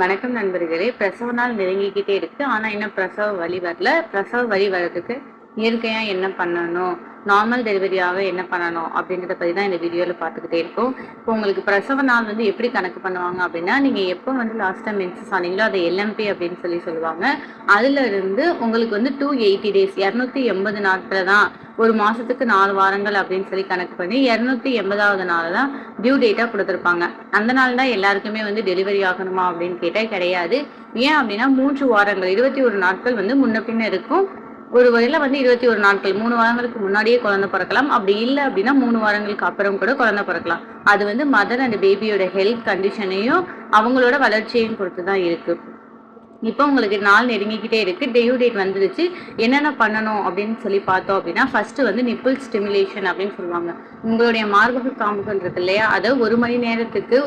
வணக்கம் நண்பர்களே. பிரசவ நாள் நெருங்கிக்கிட்டே இருக்கு. ஆனா இன்னும் பிரசவ வலி வரல. பிரசவ வலி வர்றதுக்கு இயற்கையா என்ன பண்ணணும், நார்மல் டெலிவரியாக என்ன பண்ணணும் அப்படின்றத பத்தி தான் இந்த வீடியோல பார்த்துக்கிட்டே இருக்கோம். இப்போ உங்களுக்கு பிரசவ நாள் எப்படி கணக்கு பண்ணுவாங்க அப்படின்னா, நீங்க எப்போ லாஸ்ட் மென்சஸ் ஆனீங்களோ அதை எல்எம்பி அப்படின்னு சொல்லுவாங்க. அதுல இருந்து உங்களுக்கு 280 டேஸ் 280 நாட்கள் தான், ஒரு மாசத்துக்கு 4 வாரங்கள் அப்படின்னு கணக்கு பண்ணி 280வது நாள் தான் டியூ டேட்டா கொடுத்துருப்பாங்க. அந்த நாள் தான் எல்லாருக்குமே டெலிவரி ஆகணுமா அப்படின்னு கேட்டா கிடையாது. ஏன் அப்படின்னா 3 வாரங்கள் 21 நாட்கள் முன்ன பின்ன இருக்கும். ஒரு வகையில 21 நாட்கள் 3 வாரங்களுக்கு முன்னாடியே குழந்தை பிறக்கலாம். அப்படி இல்லை அப்படின்னா 3 வாரங்களுக்கு அப்புறம் கூட குழந்தை பிறக்கலாம். அது மதர் அண்ட் பேபியோட ஹெல்த் கண்டிஷனையும் அவங்களோட வளர்ச்சியையும் பொறுத்து தான் இருக்கு. இப்போ உங்களுக்கு நாள் நெருங்கிக்கிட்டே இருக்கு. டியூ டேட் வந்துருச்சு. என்னென்ன பண்ணணும் அப்படின்னு பார்த்தோம் அப்படின்னா, ஃபர்ஸ்ட் நிப்பிள் ஸ்டிமுலேஷன் அப்படின்னு சொல்லுவாங்க. உங்களுடைய மார்பக காம்புகள் இருக்கு இல்லையா, அதை 1 மணி நேரத்துக்கு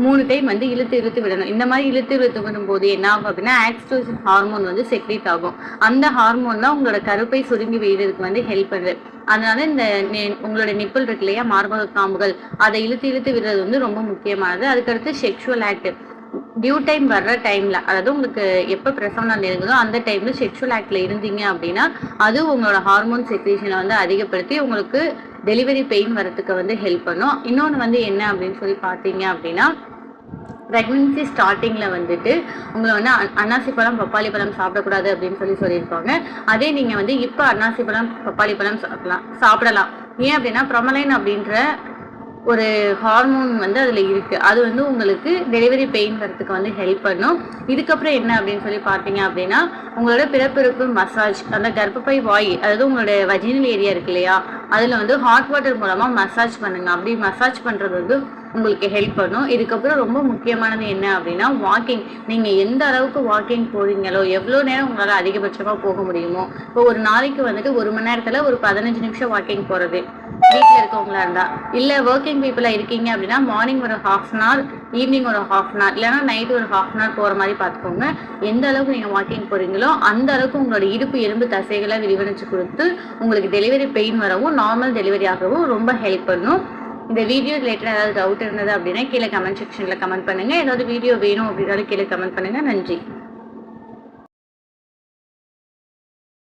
3 டைம் இழுத்து இழுத்து விடணும். இந்த மாதிரி இழுத்து விடும்போது என்ன ஆகும் அப்படின்னா, ஆக்சிடோசின் ஹார்மோன் செக்ரீட் ஆகும். அந்த ஹார்மோன் தான் உங்களோட கருப்பை சுருங்கி விடுறதுக்கு ஹெல்ப் பண்ணுது. அதனால இந்த உங்களோட நிப்பிள் இருக்கு இல்லையா, மார்பக காம்புகள், அதை இழுத்து இழுத்து விடுறது ரொம்ப முக்கியமானது. அதுக்கடுத்து செக்ஷுவல் ஆக்ட் டியூ டைம் வர்ற டைம்ல, அதாவது உங்களுக்கு எப்போ பிரசவ நாள் நெருங்குதோ அந்த டைம்ல செக்ஷுவல் ஆக்ட்ல இருந்தீங்க அப்படின்னா, அது உங்களோட ஹார்மோன் செக்ரீஷனை அதிகப்படுத்தி உங்களுக்கு டெலிவரி பெயின் வரதுக்கு ஹெல்ப் பண்ணும். இன்னொன்று என்ன அப்படின்னு பார்த்தீங்க அப்படின்னா, ப்ரெக்னன்சி ஸ்டார்டிங்ல உங்களை அன்னாசி பழம் பப்பாளி பழம் சாப்பிடக்கூடாது அப்படின்னு சொல்லியிருப்பாங்க. அதே நீங்க இப்போ அன்னாசி பழம் பப்பாளி பழம் சாப்பிடலாம். ஏன் அப்படின்னா, ப்ரொமலைன் அப்படின்ற ஒரு ஹார்மோன் அதுல இருக்கு. அது உங்களுக்கு டெலிவரி பெயின் வரதுக்கு ஹெல்ப் பண்ணும். இதுக்கப்புறம் என்ன அப்படின்னு பார்த்தீங்க அப்படின்னா, உங்களோட பிறப்பிறப்பு மசாஜ், அந்த கர்ப்பப்பை வாய், அதாவது உங்களோட வஜினல் ஏரியா இருக்கு இல்லையா, அதுல ஹாட் வாட்டர் மூலமா மசாஜ் பண்ணுங்க. அப்படி மசாஜ் பண்றது உங்களுக்கு ஹெல்ப் பண்ணும். இதுக்கப்புறம் ரொம்ப முக்கியமானது என்ன அப்படின்னா, வாக்கிங். நீங்க எந்த அளவுக்கு வாக்கிங் போறீங்களோ, எவ்வளவு நேரம் உங்களால அதிகபட்சமா போக முடியுமோ, இப்போ ஒரு நாளைக்கு 1 மணி நேரத்துல ஒரு 15 நிமிஷம் வாக்கிங் போறது, வீட்டில் இருக்கவங்களா இருந்தா. இல்லை ஒர்க்கிங் பீப்புளா இருக்கீங்க அப்படின்னா, மார்னிங் ஒரு 1/2 hour, ஈவினிங் ஒரு 1/2 hour, இல்லைன்னா நைட் ஒரு 1/2 hour போற மாதிரி பார்த்துக்கோங்க. எந்த அளவுக்கு நீங்க வாக்கிங் போறீங்களோ அந்த அளவுக்கு உங்களோட இடுப்பு எலும்பு தசைகளை விரிவடைச்சு கொடுத்து உங்களுக்கு டெலிவரி பெயின் வரவும் நார்மல் டெலிவரி ஆகவும் ரொம்ப ஹெல்ப் பண்ணும். இந்த வீடியோ ரிலேட்டட் ஏதாவது டவுட் இருந்தது அப்படின்னா கீழே கமெண்ட் செக்ஷன்ல கமெண்ட் பண்ணுங்க. ஏதாவது வீடியோ வேணும் அப்படின்னாலும் கீழே கமெண்ட் பண்ணுங்க. நன்றி.